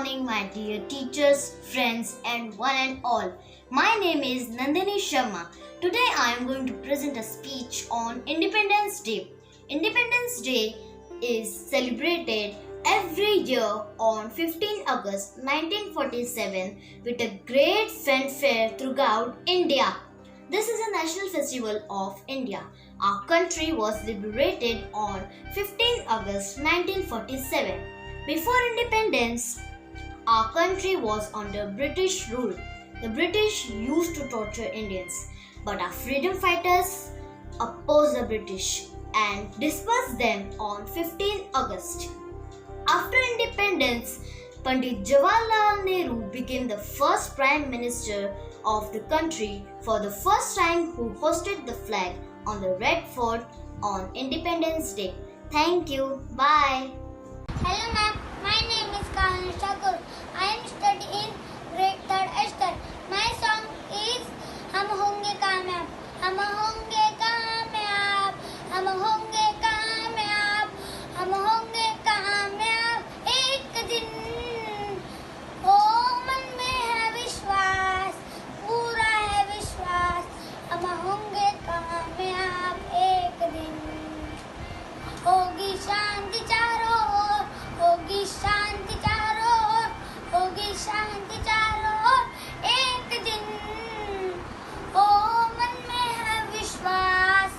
morning, my dear teachers, friends, and one and all. My name is Nandini Sharma. Today I am going to present a speech on Independence Day. Independence Day is celebrated every year on 15 August 1947 with a great fanfare throughout India. This is a national festival of India. Our country was liberated on 15 August 1947. Before independence, our country was under British rule. The British used to torture Indians, but our freedom fighters opposed the British and dispersed them on 15 August. After independence, Pandit Jawaharlal Nehru became the first Prime Minister of the country for the first time who hosted the flag on the Red Fort on Independence Day. Thank you. Bye. Hello ma'am, my name is Kahana Thakur. I am studying in grade 3rd H. My song is हम होंगे कामयाब, हम होंगे कामयाब, हम होंगे कामयाब, हम होंगे कामयाब एक दिन। ओ मन में है विश्वास, पूरा है विश्वास, हम होंगे कामयाब एक दिन। होगी शांति चारों ओर, होगी शांति चारों ओर, होगी शांति चारों ओर एक दिन। ओ मन में है विश्वास,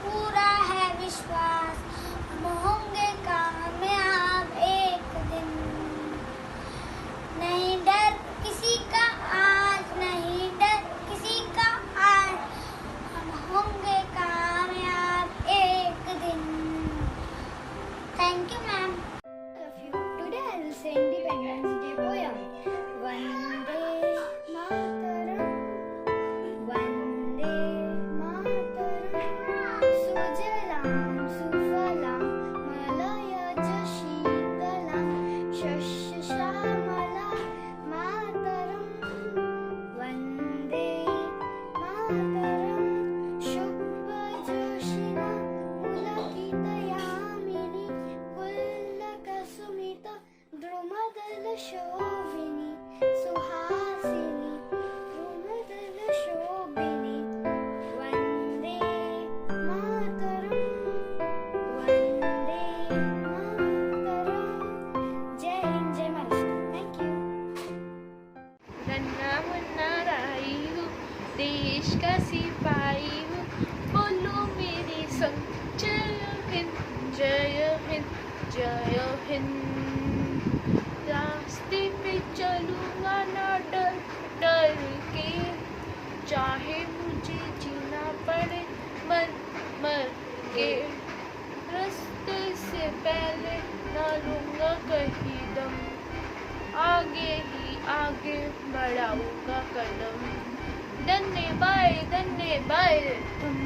पूरा है विश्वास, हम होंगे कामयाब एक दिन। नहीं डर किसी का आज, नहीं डर किसी का आज, हम होंगे कामयाब एक दिन। Thank you, ma'am. Today I will say Independence Day poem. Vande Mataram, Vande Mataram, Sujalam Sufalam, Malayaj Sheetalam, Shashamala Mataram, Vande Mataram, Shubha Joshina, Pulakitayamini, Pullakasumita, Drumadala Shobhini, Suhasini, Drumadala Shobhini, Vande Mataram, Vande Mataram. Jai Hind, Jai Maharashtra. Thank you. नन्ना मुन्ना राई हूँ, देश का सिपाही हूँ, बोलो मेरे संग जय हिंद जय हिंद जय हिंद। रास्ते पे चलूँगा ना डर डर के, चाहे मुझे जीना पड़े मर मर के। रास्ते से पहले ना लूँगा कहीं दम, आगे ही आगे बढ़ाऊंगा कदम। दन्ने बाए तुम,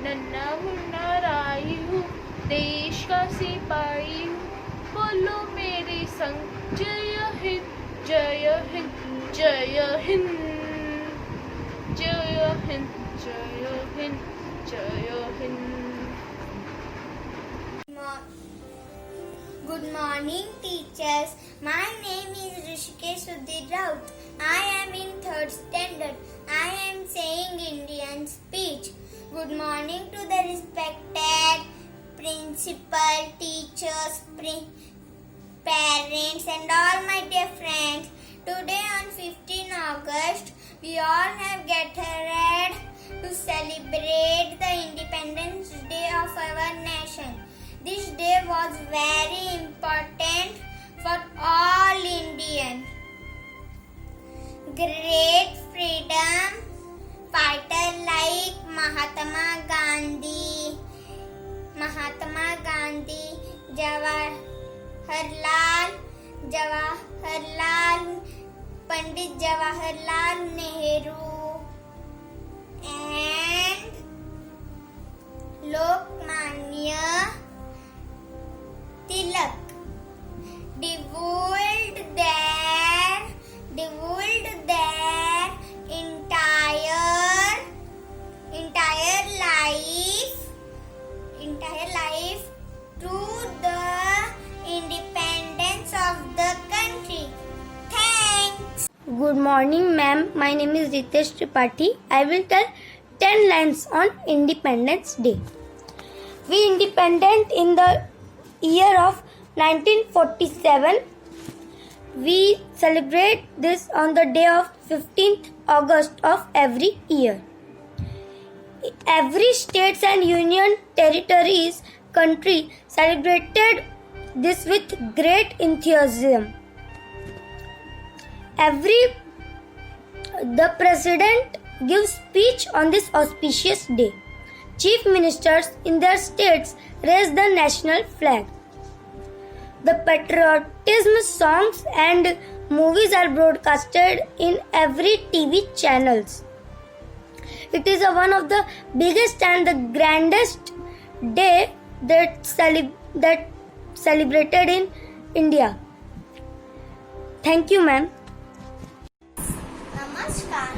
नन्ना मुन्ना राई हूँ, देश का सिपाही हूँ, बोलो मेरे संग जय हिंद जय हिंद जय हिंद जय हिंद जय हिंद जय Hind. Good morning, teachers. My name is Rishikesh Sudhir Raut. I am in 3rd standard. I am saying Indian speech. Good morning to the respected principal, teachers, parents, and all my dear friends. Today on 15 August, we all have gathered to celebrate the Independence Day of our nation. This day was very important for all Indians. Great freedom fighters like Mahatma Gandhi, Pandit Jawaharlal Nehru, and Lokmanya Tilak devoted their entire life to the independence of the morning, ma'am. My name is Ritesh Tripathi. I will tell 10 lines on Independence Day. We independent in the year of 1947. We celebrate this on the day of 15th August of every year. Every states and union territories country celebrated this with great enthusiasm. The president gives speech on this auspicious day. Chief ministers in their states raise the national flag. The patriotism songs and movies are broadcasted in every TV channels. It is one of the biggest and the grandest day that celebrated in India. Thank you, ma'am. नमस्कार,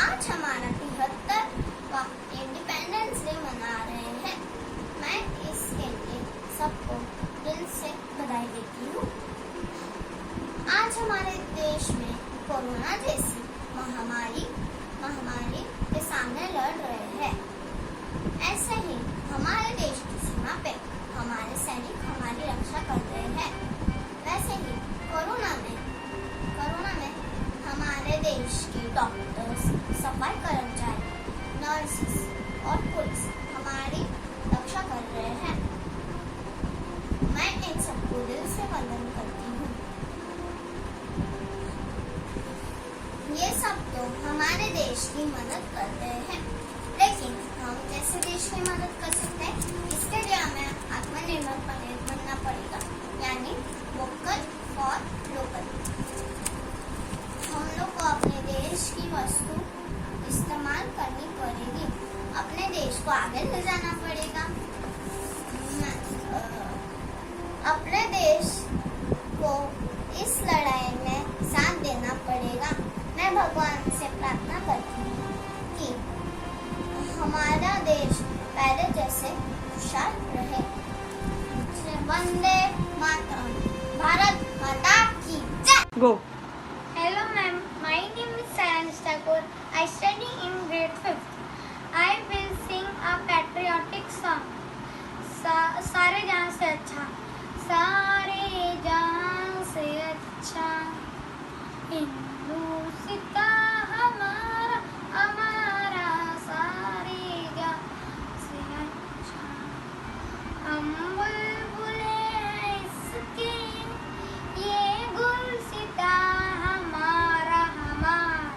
आज हमारा 73वां independence day मना रहे हैं। मैं इसके लिए सबको दिल से बधाई देती हूँ। आज हमारे देश में कोरोना जैसी महामारी के सामने लड़ रहे हैं। ऐसे ही हमारे देश की सीमा पे हमारे सैनिक हमारी रक्षा कर रहे हैं। वैसे ही कोरोना में हमारे देश के डॉक्टर्स, सफाई कर्मचारी, नर्सेस और पुलिस हमारी रक्षा कर रहे हैं। मैं इन सबको दिल से वंदन करती हूँ। ये सब तो हमारे देश की मदद करते हैं, लेकिन हम कैसे देश की मदद कर सकते हैं? इसके लिए हमें आत्मनिर्भर बनना पड़ेगा, यानी वोकल फॉर लोकल। हम लोग को अपने देश की वस्तु इस्तेमाल करनी पड़ेगी, अपने देश को आगे ले जाना पड़ेगा, अपने देश को इस लड़ाई में साथ देना पड़ेगा। मैं भगवान से प्रार्थना करती हूँ कि हमारा देश पहले जैसे खुशहाल रहे। वंदे मातरम। भारत माता की जय। Go. Hello ma'am, my name is Sayansh Thakur. I study in grade 5th. I will sing a patriotic song. सारे जहां से अच्छा, सारे जहां से अच्छा, हिंदुस्तान हमारा हमारा, सारे जहां से अच्छा। हम बुलबुले हैं इसके, ये गुलसिता हमारा हमारा,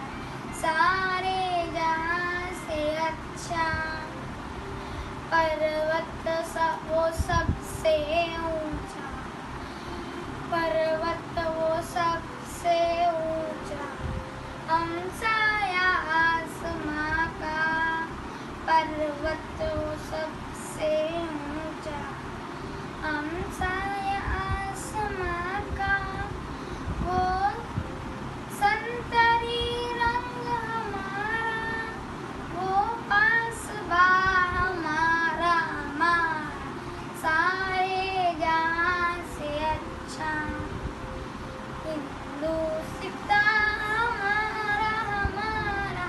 सारे जहां से अच्छा। पर्वत वो सबसे ऊंचा, पर्वत वो सबसे ऊंचा, हमसाया आसमां का, पर्वत वो सबसे ऊंचा, हमसाया आसमां का, वो संतरी रंग हमारा, वो पासबा हमारा हमारा, सारे जहां से अच्छा। हिंदुस्तान हमारा हमारा,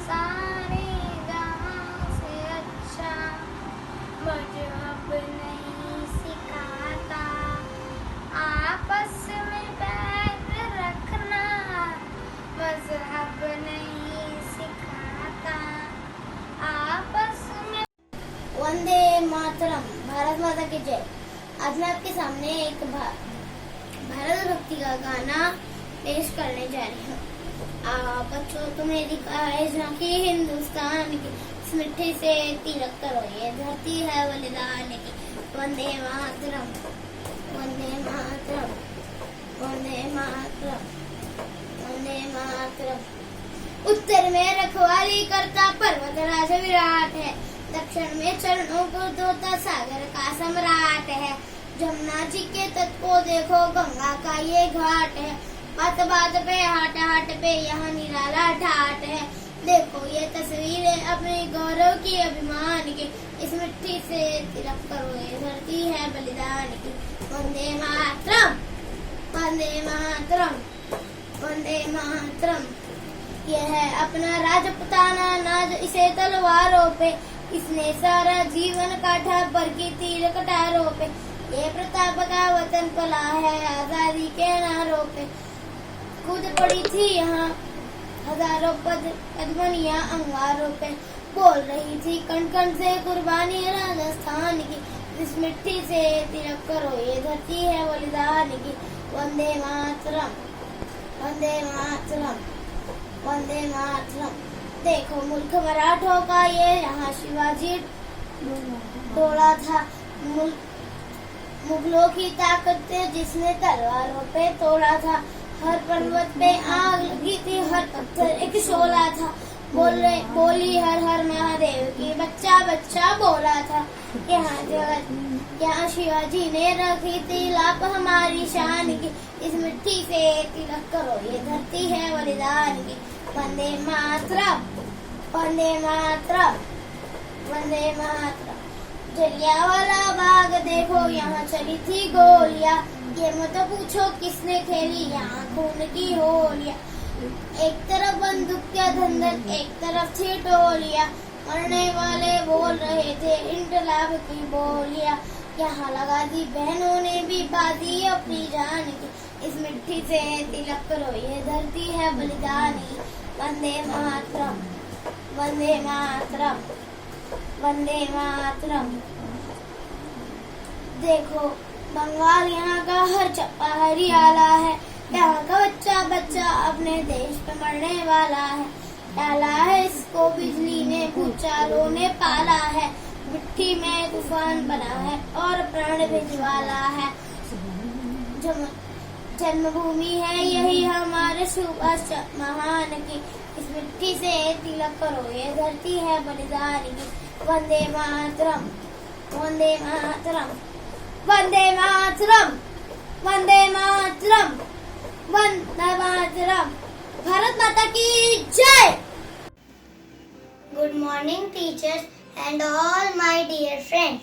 सारे जहां से अच्छा। मजहब नहीं सिखाता आपस में बैर रखना, मजहब नहीं सिखाता आपस में। वंदे मातरम। भारत माता की जय। आज मैं आपके सामने एक भारत भक्ति का गाना पेश करने जा रही हूँ। बच्चों, तो मेरी ख्वाहिश झांकी हिंदुस्तान की, इस मिट्टी से तिलक करो, ये धरती है बलिदान की। वंदे मातरम, वंदे मातरम, वंदे मातरम, वंदे मातरम। उत्तर में रखवाली करता पर्वत राज विराट है, दक्षिण में चरणों को धोता सागर का सम्राट है। जमुना जी के तट को देखो, गंगा का ये घाट है, बात बात पे हाट हाट पे यहाँ निराला ढाट है। देखो ये तस्वीरें अपने गौरव की, अभिमान की, इस मिट्टी से तिलक करो, ये धरती है बलिदान की। वंदे मातरम, वंदे मातरम, वंदे मातरम, ये है अपना राजपुताना नाज इसे तलवारों पे, इसने सारा जीवन काटा पर की तीर कटारों पे। ये प्रताप का वतन पला है आजादी के नारों पे। कूद पड़ी थी यहाँ हजारों कदमनियां अंगारों पे, बोल रही थी कण कण से कुर्बानी राजस्थान की। इस मिट्टी से तिलक करो ये धरती है बलिदान की। वंदे मातरम, वंदे मातरम, वंदे मातरम। देखो मुल्क मराठों का ये यहाँ शिवाजी डोला था। मुगलों की ताकत जिसने तलवारों पे तोड़ा था। हर पर्वत पे आग लगी थी, हर पत्थर एक शोला था। बोली हर हर महादेव की बच्चा बच्चा बोला था। यहाँ शिवाजी ने रखी थी लाप हमारी शान की। इस मिट्टी से तिलक करो ये धरती है बलिदान की। वंदे मातरम, वंदे मातरम, वंदे मातरम। जलियांवाला बाग देखो यहाँ चली थी गोलियां। ये मत पूछो किसने खेली यहाँ खून की होलियां। एक तरफ बंदूक का धंधर, एक तरफ थी टोलियां। मरने वाले बोल रहे थे इंकलाब की बोलियां। यहाँ लगा दी बहनों ने भी बाजी अपनी जान की। इस मिट्टी से तिलक करो ये धरती है बलिदान की। वंदे मातरम, वंदे मातरम, वंदे मातरम। देखो बंगाल यहाँ का हर चप्पा हरियाला है। यहाँ का बच्चा बच्चा अपने देश पे मरने वाला है। डाला है इसको बिजली ने, भूचालों ने पाला है। मिट्टी में तूफान बना है और प्राण भिजवाला है। जन्मभूमि है यही हमारे सुभाष महान की। इस मिट्टी से तिलक करो ये धरती है बलिदान की। वंदे मातरम, वंदे मातरम, वंदे मातरम, वंदे मातरम, वंदे मातरम। भारत माता की जय। Good morning teachers and all my dear friends.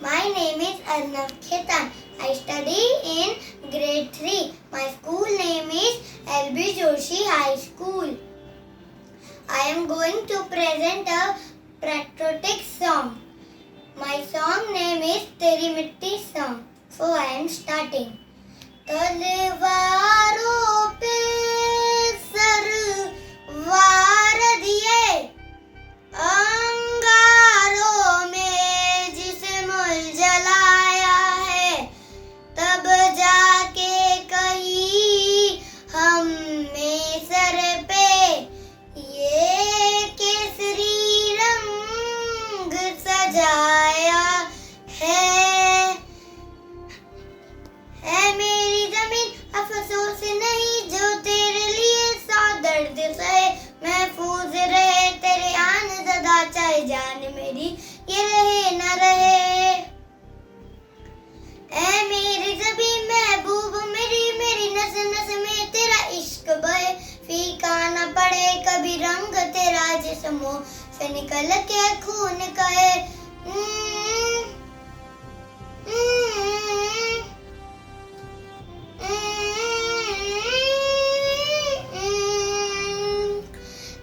My name is Arnav Khetan. I study in grade 3. My school name is LB Joshi High School. I am going to present a patriotic song. My song name is Teri Mitti Song. So I am starting. तलवारों पे sir वार दिए, अंगारों में जिसे मुल जलाया है, तब जाके कहीं हमने सर पे ये केसरी रंग सजाया है। मेरी जमीन अफसोस नहीं जो तेरे लिए सौ दर्द सहे। महफूज रहे तेरे आन ज़दा चाहे जान मेरी ये रहे न रहे। ऐ मेरी ज़बी महबूब मेरी, मेरी नस नस में तेरा इश्क बहे। फीका न पड़े कभी रंग तेरा जिस्मों से निकल के खून कहे।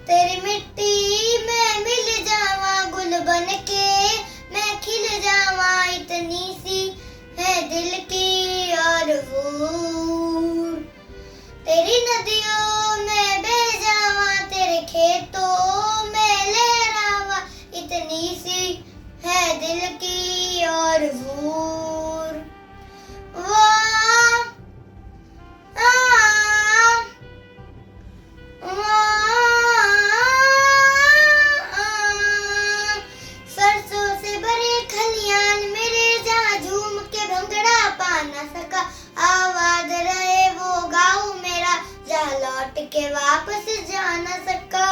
तेरी मिट्टी में मिल जावा गुल बन के, मैं खिल जावा इतनी सी है दिल की आरज़ू। तेरी नदियों में बह जावा, तेरे खेतों में लहरावा, इतनी सी है दिल की आरज़ू। आवाज रहे वो गाँव मेरा, जहाँ लौट के वापस जा न सका।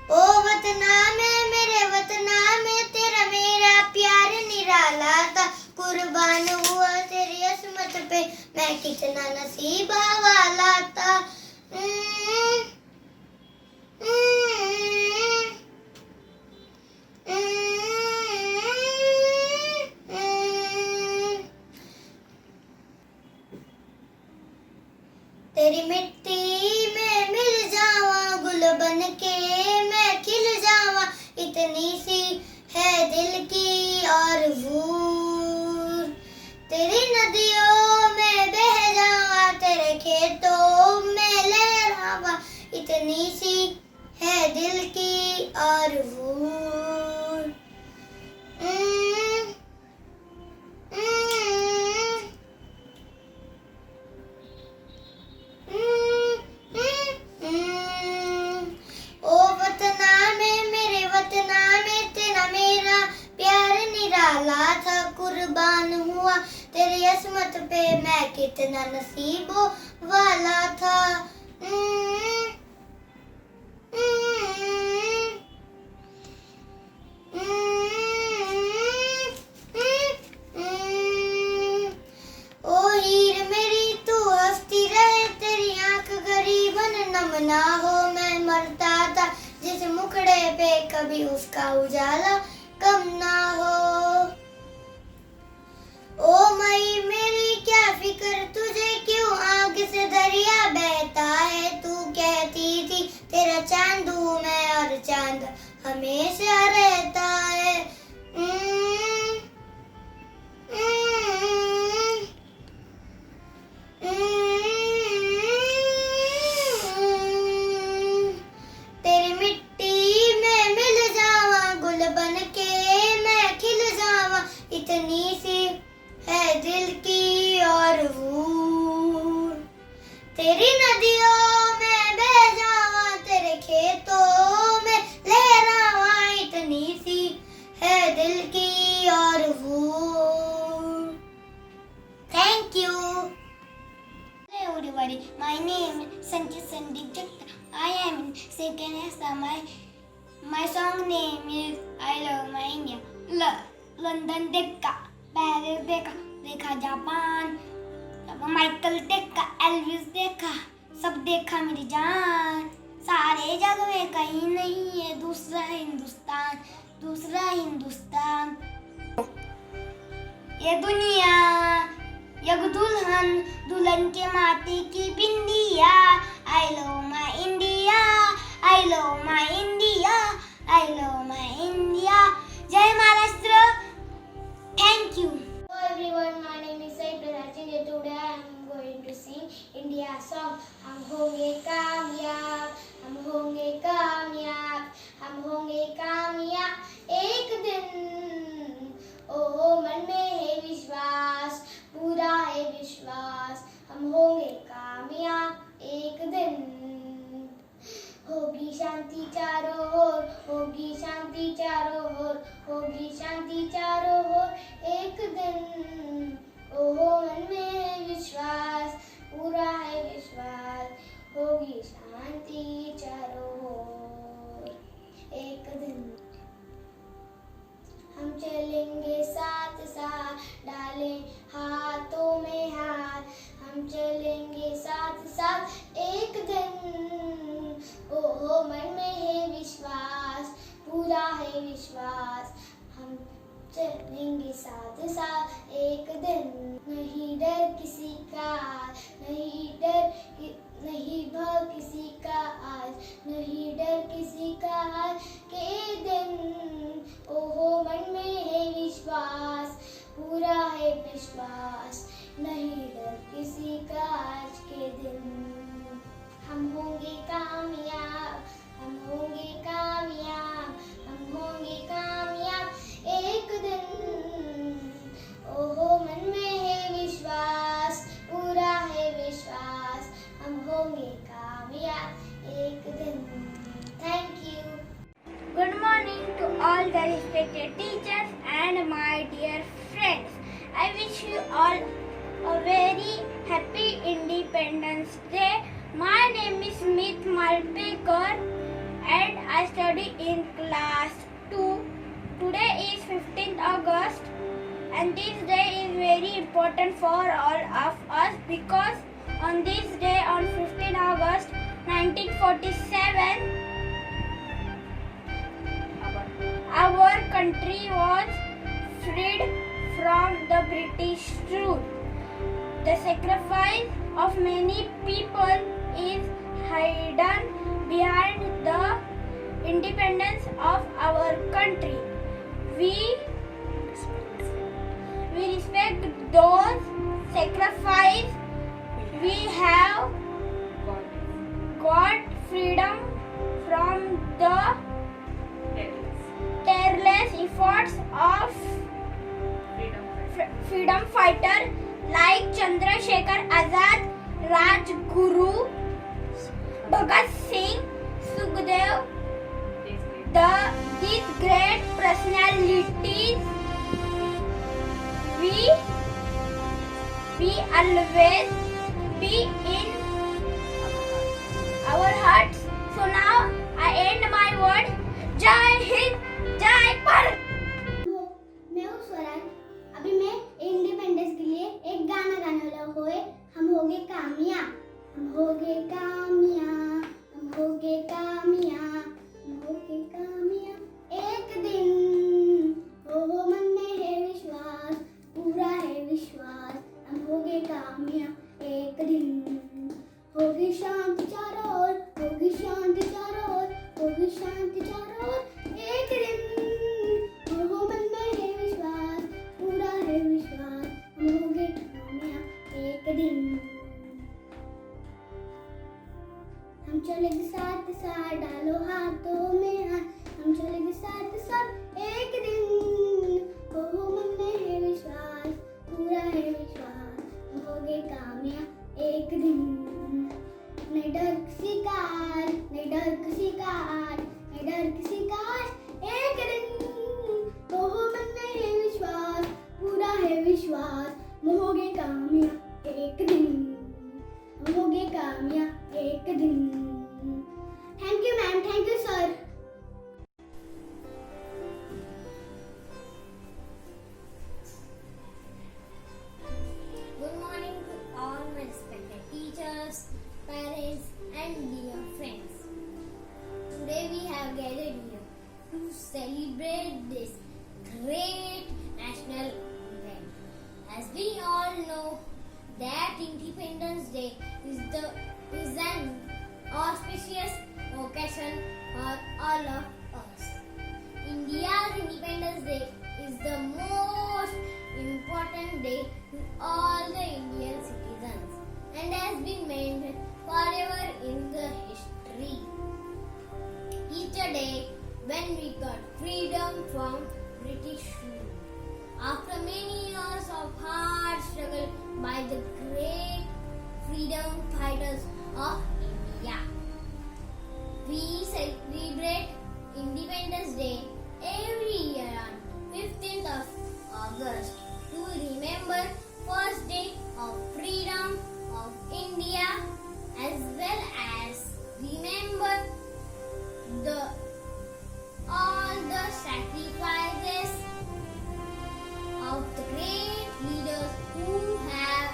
ओ वतना में मेरे वतना में तेरा मेरा प्यार निराला था। कुर्बान हुआ तेरी असमत पे मैं कितना नसीबा वाला था। तेरी मिट्टी में दिल की और वो ओ वतना में मेरे वतना में तेरा मेरा प्यार निराला था, कुर्बान हुआ तेरी असमत पे मैं कितना नसीबों वाला था। ओ हीर मेरी तू हंसती रहे, तेरी आंख गरीबन नम ना हो। मैं मरता था जिस मुखड़े पे कभी उसका उजाला कम ना हो। ओ मई मेरी क्या फिक्र तुझे, क्यों आग से दरिया बहता है। तू कहती थी तेरा चांद हूँ मैं और चांद हमेशा रहता है। तेरी मिट्टी में मिल जावा, गुल बन के मैं खिल जावा। इतनी सी है दिल की और वो तेरी नदियों में बह जावा, तेरे खेतों में लहरावा। इतनी सी है दिल की और वो। Thank you. Hello everybody, my name is Sanjit Sandeep Jagta. I am in second S. My song name is I Love My India. London देखा, पेरिस देखा, देखा जापान, माइकल देखा, एल्विस देखा, सब देखा मेरी जान। सारे जग में कहीं नहीं है दूसरा हिंदुस्तान, दूसरा हिंदुस्तान। ये दुनिया यग दुल्हन, दुल्हन के माथे की बिंदिया। I love my India, I love my India, I love my India. जय Maharashtra. Thank you. Hello everyone, my name is Sai Prasad. Today I am going to sing India song. हम होंगे कामयाब, हम होंगे कामयाब, हम होंगे कामयाब एक दिन। ओहो मन में है विश्वास, पूरा है विश्वास, हम होंगे कामयाब एक दिन। होगी शांति चारों ओर, होगी शांति चारों ओर, होगी शांति चारों ओर एक दिन। ओहो मन में है विश्वास, पूरा है विश्वास, होगी शांति चारों ओर एक दिन। हम चलेंगे साथ साथ, डालें हाथों में हाथ, हम चलेंगे साथ साथ एक दिन। ओहो मन में है विश्वास, पूरा है विश्वास, हम चलेंगे साथ साथ एक दिन। नहीं डर किसी का, नहीं डर, नहीं भय किसी का आज, नहीं डर किसी का आज के दिन। ओहो मन में है विश्वास, पूरा है विश्वास, नहीं डर किसी का आज के दिन। हम होंगे कामयाब, हम होंगे कामयाब, हम होंगे कामयाब एक दिन। ओहो मन में है विश्वास, पूरा है विश्वास, हम होंगे कामयाब एक दिन। Thank you. Good morning to all the respected teachers and my dear friends. I wish you all a very happy Independence Day. My name is Smith Malpekar and I study in class 2. Today is 15th August and this day is very important for all of us because on this day on 15th August 1947 our country was freed from the British rule. The sacrifice of many people is hidden behind the independence of our country. We respect those sacrifices. We have got freedom from the freedom fighter like Chandrasekhar Azad, Rajguru, Bhagat Singh, Sukhdev. These great personalities we always be in our hearts. So now I end my word. Jai Hind, Jai Bharat. मैं हूँ स्वराज। अभी मैं independence के लिए एक गाना गाने वाला होए। हम होगे कामयाब, हम होगे कामयाब, हम होगे कामयाब, हम होगे कामयाब एक दिन। हो मन में है विश्वास, पूरा है विश्वास, हम होगे कामयाब एक दिन। होगी शांति चारों ओर, होगी शांति चारों ओर, होगी शांति चारों ओर एक दिन। हो मन में है विश्वास, पूरा है विश्वास, हम होंगे कामयाब एक दिन। हम चलेंगे साथ साथ, डालो हाथों में हाथ, हम चलेंगे साथ साथ एक दिन। हो मन में है विश्वास, पूरा है विश्वास, हम होंगे कामयाब एक दिन। नहीं डर किसी का, नहीं डर किसी का, नहीं डर किसी का एक दिन। हो मन में है विश्वास, पूरा है विश्वास, हम होंगे कामयाब एक दिन, हम होंगे कामयाब एक दिन। Thank you ma'am, thank you sir. Good morning to all my respected teachers, parents, and dear friends. Today we have gathered here to celebrate this great national event. As we all know that Independence Day is an auspicious occasion for all of us. India's Independence Day is the most important day to all the Indian citizens and has been made forever in the history. It's a day when we got freedom from British rule. After many years of hard struggle by the great freedom fighters of India, we celebrate Independence Day every year on 15th of August to remember first day of freedom of India, as well as remember all the sacrifices of the great leaders who have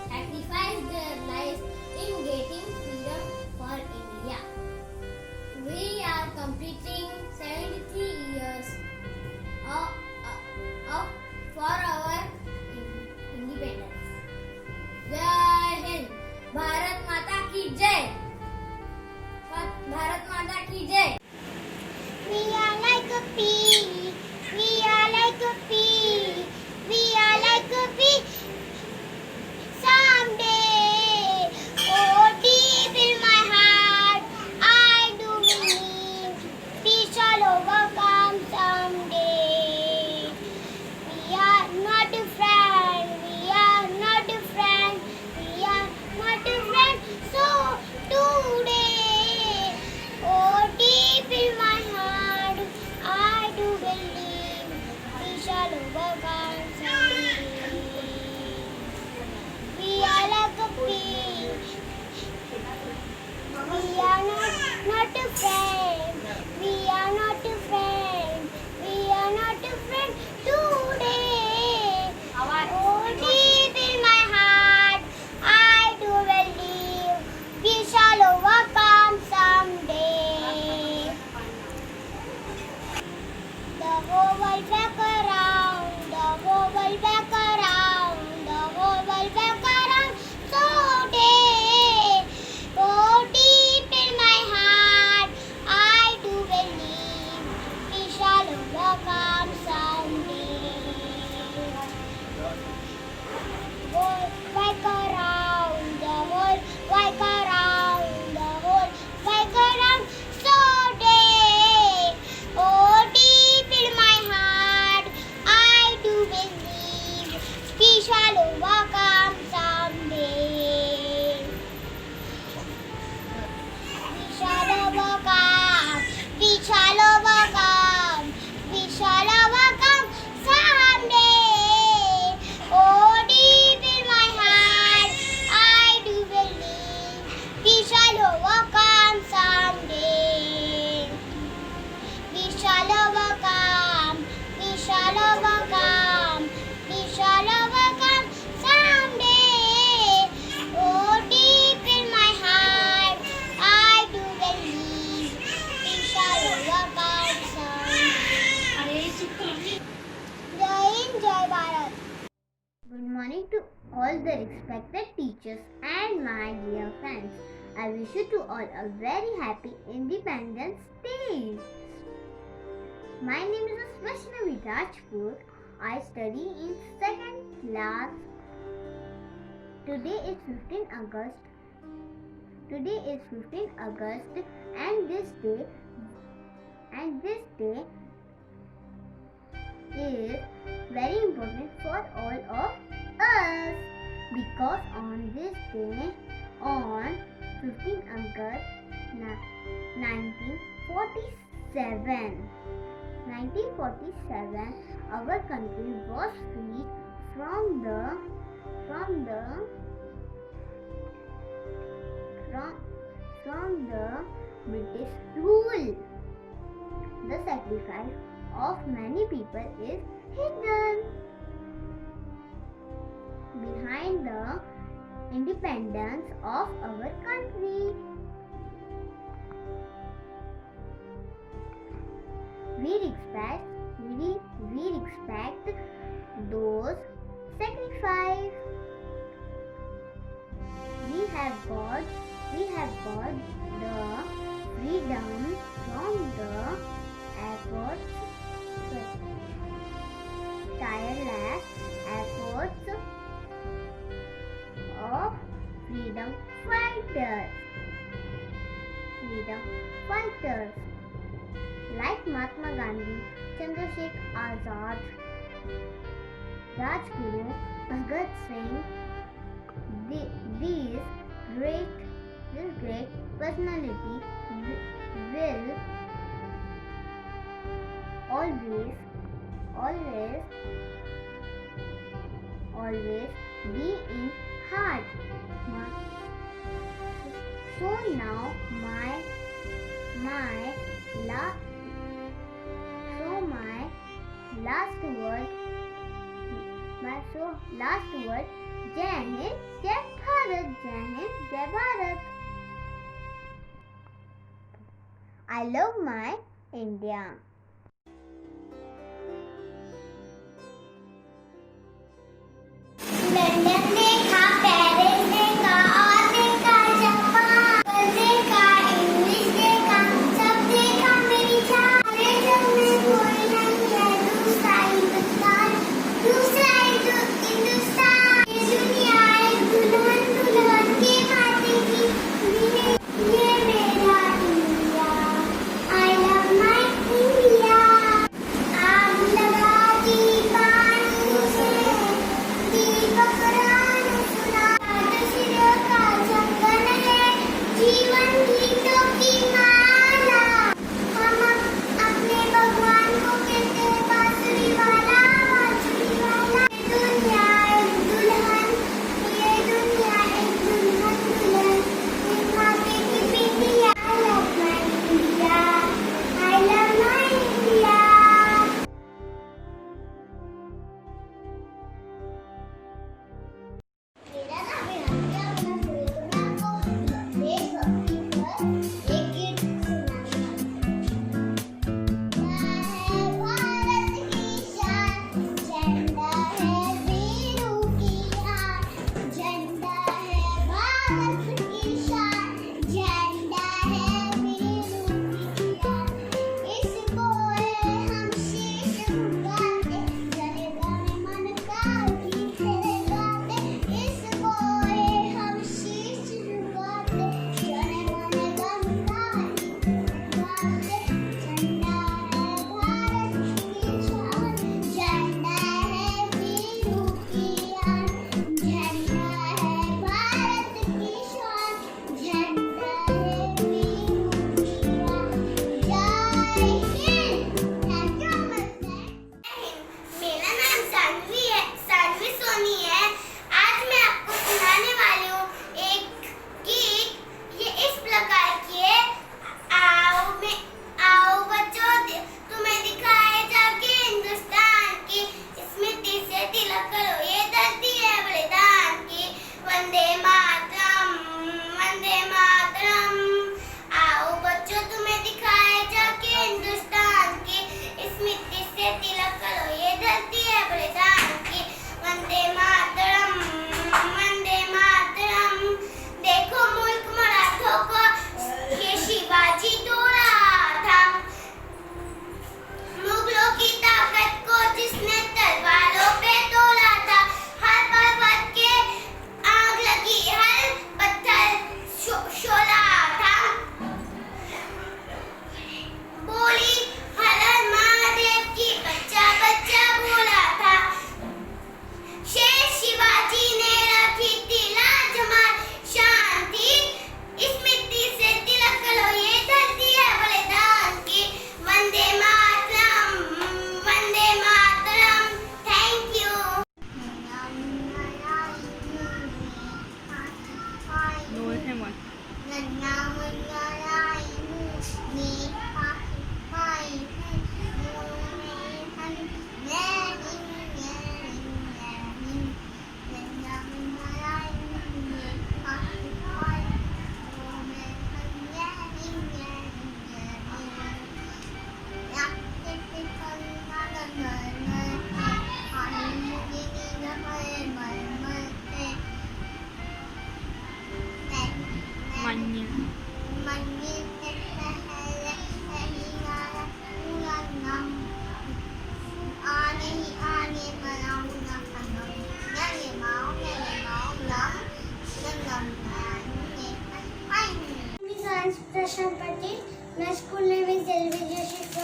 sacrificed their lives in getting freedom for India. We are completing 73 years for our independence. Jai Hind, Bharat Mata ki Jai. Bharat Mata all the respected teachers and my dear friends. I wish you to all a very happy Independence Day. My name is Vaishnavi Rajput. I study in 2nd class. Today is 15 August. and this day is very important for all of us because on this day, on 15 August 1947, our country was free from the British rule. The sacrifice of many people is hidden behind the independence of our country. We respect those sacrifices. We have got the freedom from the tireless efforts of freedom fighters like Mahatma Gandhi, Chandrasekhar Azad, Rajguru, Bhagat Singh. This great personality will always be in heart. So now my last word, Jai Hind, Jai Bharat, Jai Hind, Jai Bharat. I love my India. London देखा, Paris देखा और देखा Japan, देखा English देखा, सब देखा मेरी जान। अरे जब में कोई नहीं है दूसरा हिंदुस्तान, ये दुनिया एक दुल्हन के खाते की, ये मेरा India. I love my India.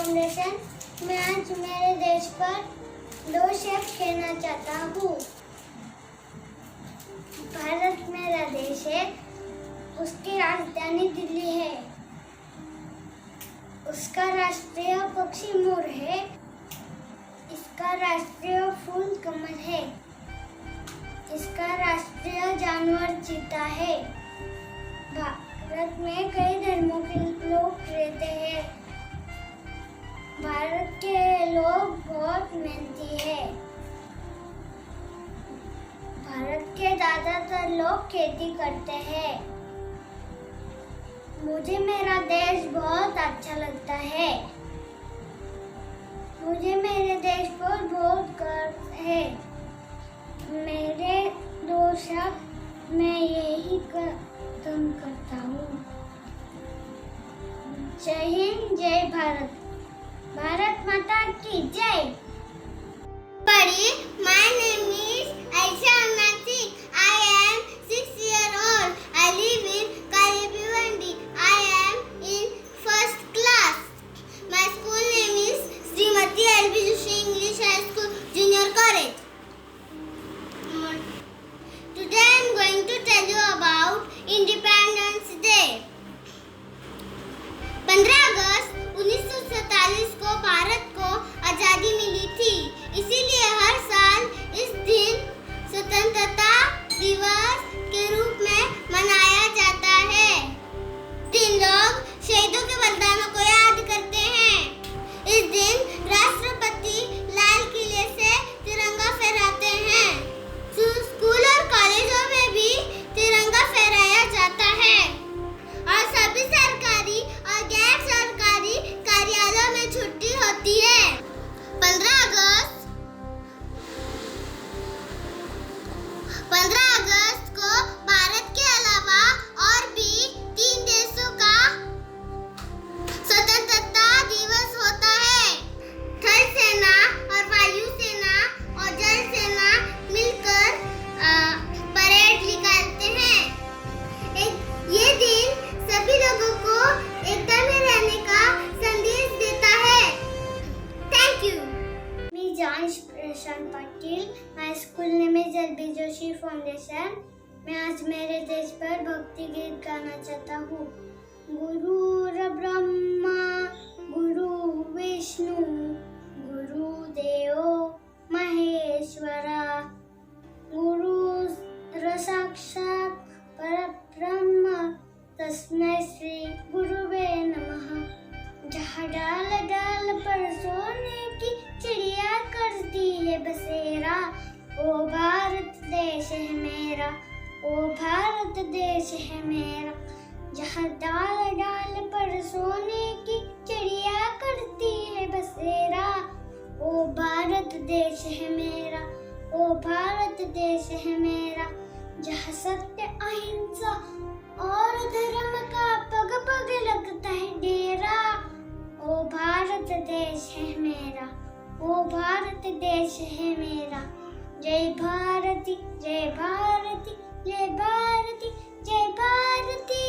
Foundation. मैं आज मेरे देश पर 2 शब्द कहना चाहता हूँ। भारत मेरा देश है, उसकी राजधानी दिल्ली है, उसका राष्ट्रीय पक्षी मोर है, इसका राष्ट्रीय फूल कमल है, इसका राष्ट्रीय जानवर चीता है। भारत में कई धर्मों के लोग रहते हैं। भारत के लोग बहुत मेहनती हैं। भारत के ज्यादातर लोग खेती करते हैं। मुझे मेरा देश बहुत अच्छा लगता है। मुझे मेरे देश पर बहुत गर्व है। मेरे 2 शब्द मैं यही खत्म करता हूँ। जय हिंद, जय भारत। भारत माता की जय। My name is Aisha Nazik. I am 6 years old. I live in Kalibivandi. I am in 1st class. My school name is Srimati LB Joshi English High School Junior College. Today I am going to tell you about Independence Day. 15 अगस्त 1947 को भारत को आजादी मिली थी। इसीलिए हर साल इस दिन स्वतंत्रता दिवस के रूप में मनाया जाता है। दिन लोग शहीदों के बलिदानों को याद करते हैं। इस दिन राष्ट्रपति लाल किले से तिरंगा फहराते हैं। स्कूल और कॉलेजों में भी तिरंगा फहराया जाता है और सभी सरकारी और गैर सरकारी कार्यालयों में छुट्टी होती है। 15 अगस्त को भारत के अलावा और भी 3 देशों का स्वतंत्रता दिवस होता है। थल सेना और वायु सेना और जल सेना मिलकर परेड निकालते हैं। ये दिन सभी लोगों को एकता में रहने का संदेश देता है। Thank you. मी Janash Prashant Patil. My school name is LB Joshi foundation. मैं आज मेरे देश पर भक्ति गीत गाना चाहता हूँ। गुरु ब्रह्मा गुरु विष्णु गुरुदेव महेश्वरा गुरु साक्षात परब्रह्म तस्मै श्री गुरुवे नमः। जहाँ डाल डाल पर सोने की चिड़िया करती है बसेरा, ओ भारत देश है मेरा, ओ भारत देश है मेरा। जहाँ डाल डाल पर सोने की चिड़िया करती है बसेरा, ओ भारत देश है मेरा, ओ भारत देश है मेरा। जहाँ सत्य अहिंसा और धर्म का पग पग लगता है डेरा, ओ भारत देश है मेरा, ओ भारत देश है मेरा। जय भारती जय भारती जय भारती जय भारती।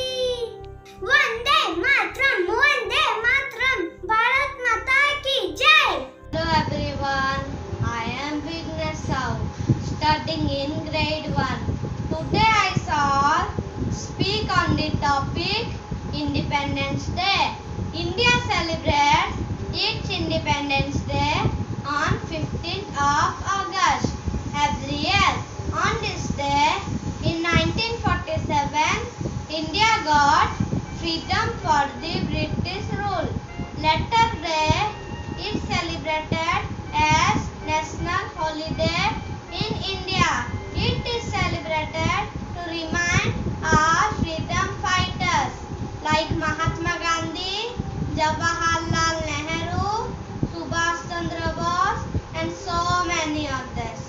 वंदे मातरम वंदे मातरम। भारत माता की जय। Hello everyone, I am Vignesh Sahu, studying in grade 1. Today I shall speak on the topic Independence Day. India celebrates its Independence Day on 15th of August every year. On this day, in 1947, India got freedom for the British rule. Later day is celebrated as national holiday in India. It is celebrated to remind our freedom fighters like Mahatma Gandhi, Jawaharlal Nehru, Subhash Chandra Bose and so many others.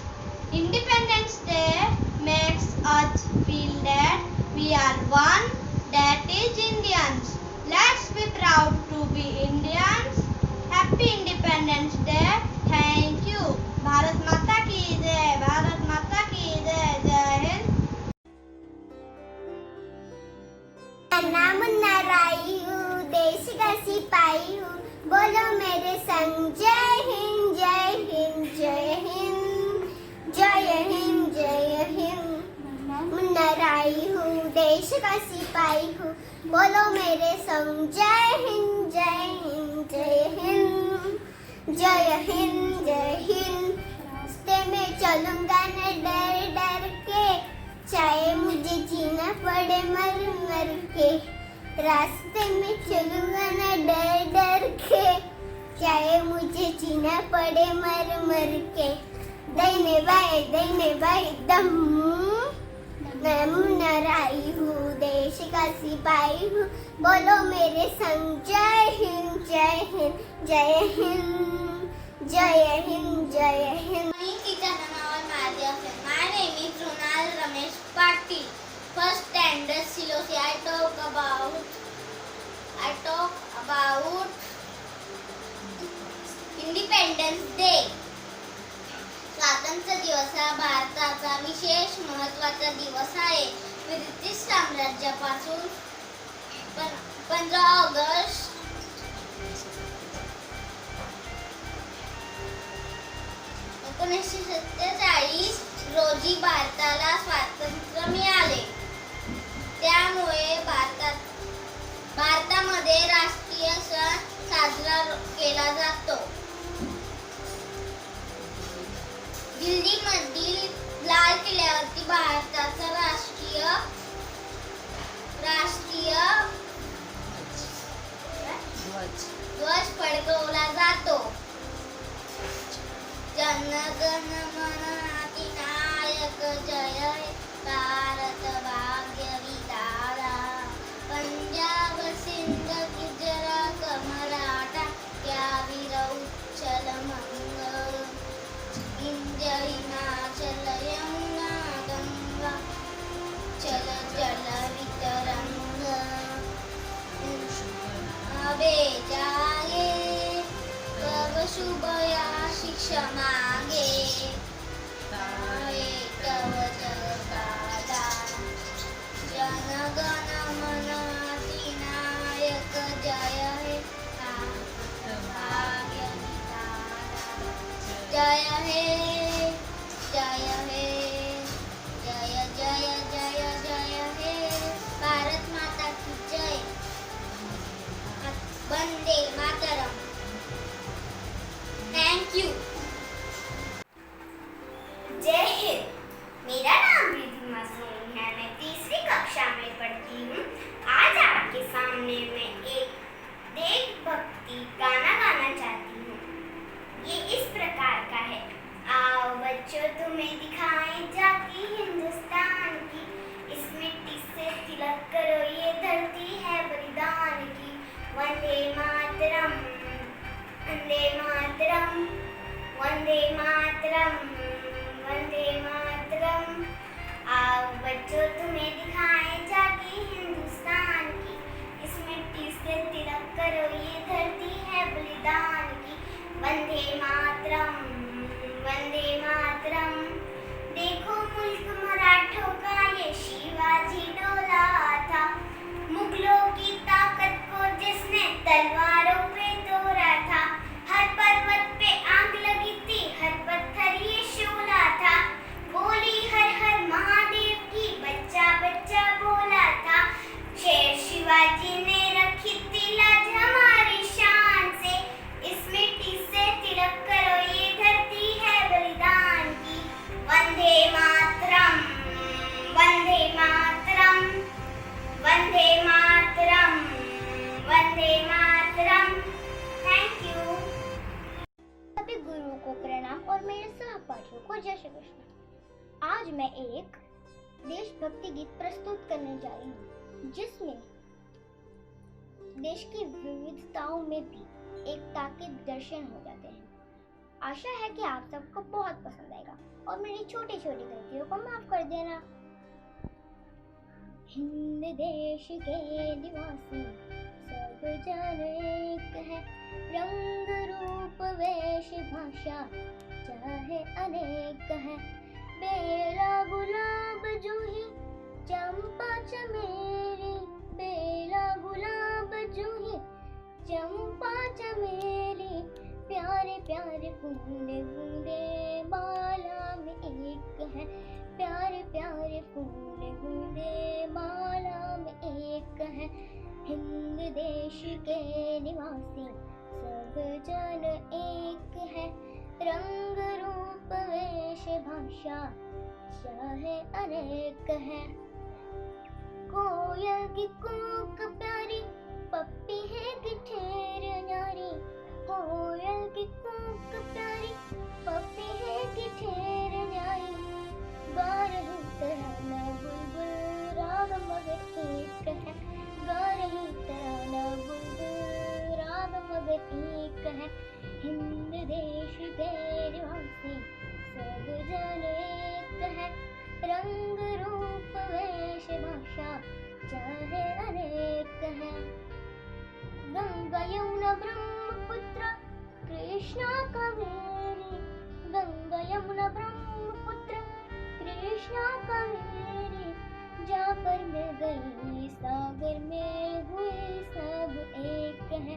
Independence Day makes us feel that we are one, that is Indians. Let's be proud to be Indians. Happy Independence Day. Thank you. Bharat Mata की जय, भारत माता की जय, जय हिंद। मुन्ना मुन्ना राई हूँ, देश का सिपाही हूँ, बोलो मेरे संग जय हिंद जय हिंद जय हिंद जय हिंद जय हिंद। मुन्नराई हूँ देश का सिपाही हूँ, बोलो मेरे संग जय हिंद जय हिंद जय हिंद जय हिंद जय हिंद। रास्ते में चलूंगा न डर डर के, चाहे मुझे जीना पड़े मर मर के। रास्ते में चलूंगा न डर डर के, चाहे मुझे जीना पड़े मर मर के। दाहिने बाएं दम, मैं मुन्नराई हूँ देश का सिपाही हूँ, बोलो मेरे संग जय हिंद जय हिंद जय हिंद जय हिंद जय हिंद। My teacher Hannah और my dear friend. My name is Runal Ramesh Patil. First standard CLOC. I talk about Independence Day. स्वातंत्र्य दिवस हा भारताचा विशेष महत्त्वाचा दिवस आहे. ब्रिटिश साम्राज्यापासून 15 ऑगस्ट 1947 रोजी भारताला स्वातंत्र्य मिळाले. त्यामुळे भारतामध्ये राष्ट्रीय सण साजरा केला जातो. दिल्लीमधील लाल किल्ल्यावरती भारताचा राष्ट्रीय ध्वज फडकवला जातो. जनगण मन अधिनायक जय हे भारत भाग्य विधाता. पंजाब सिंध गुजरात मराठा या वीर उच्चल मंगल. इंद्र हिमाचल यमुना गंगा चल जल वितरंग. अबे जागे तव शुभ शिक्षा मागे. तव जगदाता जनगण मन अधिनायक जय हे भाग्य विधाता. जय हे जय हे जय जय जय जय हे भारत माता की जय. वंदे मातरम. Thank you. जय हिंद। मेरा नाम रिद्धिमा सोनी है, मैं तीसरी कक्षा में पढ़ती हूँ। आज आपके सामने मैं एक देशभक्ति गाना गाना चाहती हूँ। ये इस प्रकार का है। आओ बच्चों तुम्हें दिखाएं झांकी हिंदुस्तान की, इस मिट्टी से तिलक करो ये धरती है बलिदान की। वंदे मातरम वंदे मातरम वंदे मातरम वंदे मातरम। आओ बच्चों तुम्हें दिखाएं झांकी हिंदुस्तान की, इस मिट्टी से तिलक करो ये धरती है बलिदान की। वंदे मातरम वंदे मातरम। देखो मुल्क मराठों का ये शिवाजी डोला था, मुगलों की ताकत को जिसने तलवारों पे तोड़ा था। हर पर्वत पे आग लगी थी, हर पत्थर ये शोला था। बोली हर हर महादेव की बच्चा बच्चा बोला था। शेर शिवाजी ने रखी थी लाज हमारी शान से, इस मिट्टी से तिलक करो ये धरती है बलिदान की। वंदे मातरम वंदे मातरम वंदे मातरम वंदे मातरम। Thank you. सभी गुरुओं को प्रणाम और मेरे सहपाठियों को जय श्री कृष्ण। आज मैं एक देशभक्ति गीत प्रस्तुत करने जा रही हूँ, जिसमें देश की विविधताओं में भी एकता के दर्शन हो जाते हैं। आशा है कि आप सबको बहुत पसंद आएगा और मेरी छोटी छोटी गलतियों को माफ कर देना। हिंद देश के निवासी सब जन एक है, रंग रूप वेश भाषा चाहे अनेक है। बेला गुलाब जूही चंपा चमेली, बेला गुलाब जूही चंपा चमेली। प्यारे प्यारे बूंदे बूंदे माला में एक है, प्यारे प्यारे बूंदे बूंदे माला में एक है। हिंद देश के निवासी सब जन एक है, रंग रूप वेश भाषा चाहे अनेक है। कोयल की कूक प्यारी, पप्पी है कि ठेर न्यारी। कोयल की कूक प्यारी, पप्पी है कि ठेर न्यारी। गा रही तराना बुलबुल राग मगर एक है, गा रही तराना बुलबुल राग मगर एक है। हिंद देश के निवासी सब जन एक है, रंग रूप वेश भाषा चाहे अनेक है। गंगा यमुना ब्रह्मपुत्र कृष्णा कावेरी, गंगा यमुना ब्रह्मपुत्र कृष्णा कावेरी। जाकर मिल गई सागर में हुए सब एक है,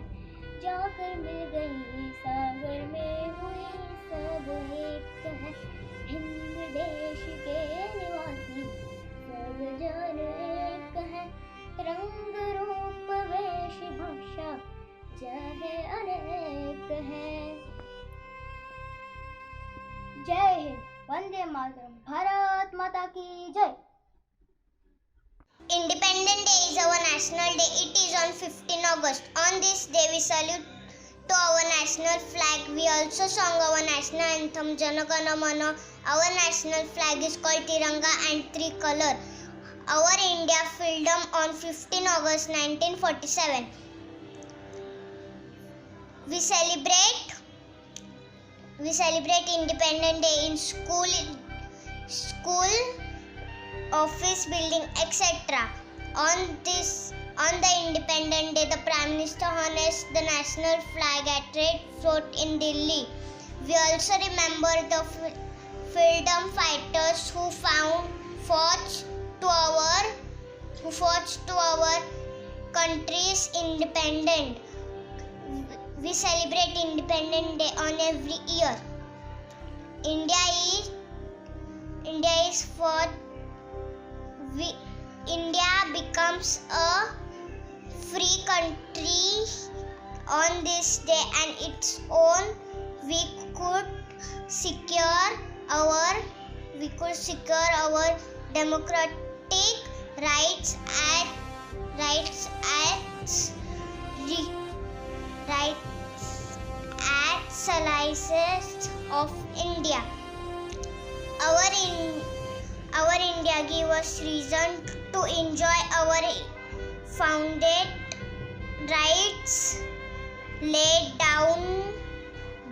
जाकर मिल गई सागर में हुए सब एक है। हिंद देश के निवासी सब जन एक है, रंग रूप वेश भाषा चाहे अनेक है। जय हिंद, वंदे मातरम, भारत माता की जय। Independence Day is our national day. It is on 15 August. On this day, we salute to our national flag. We also sung our national anthem, Jana Gana Mana. Our national flag is called Tiranga and tricolor. Our India freedom on 15 August 1947. We celebrate Independence Day in school, office building, etc. On the Independence Day, the Prime Minister honors the national flag at Red Fort in Delhi. We also remember the freedom fighters who fought to our country's independence. We celebrate Independence Day on every year. India becomes a free country on this day, and its own we could secure our democratic rights at slices of India. Our India gave us reason to enjoy our founded rights laid down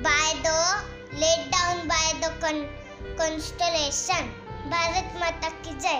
by the constellation. Bharat Mata की जय।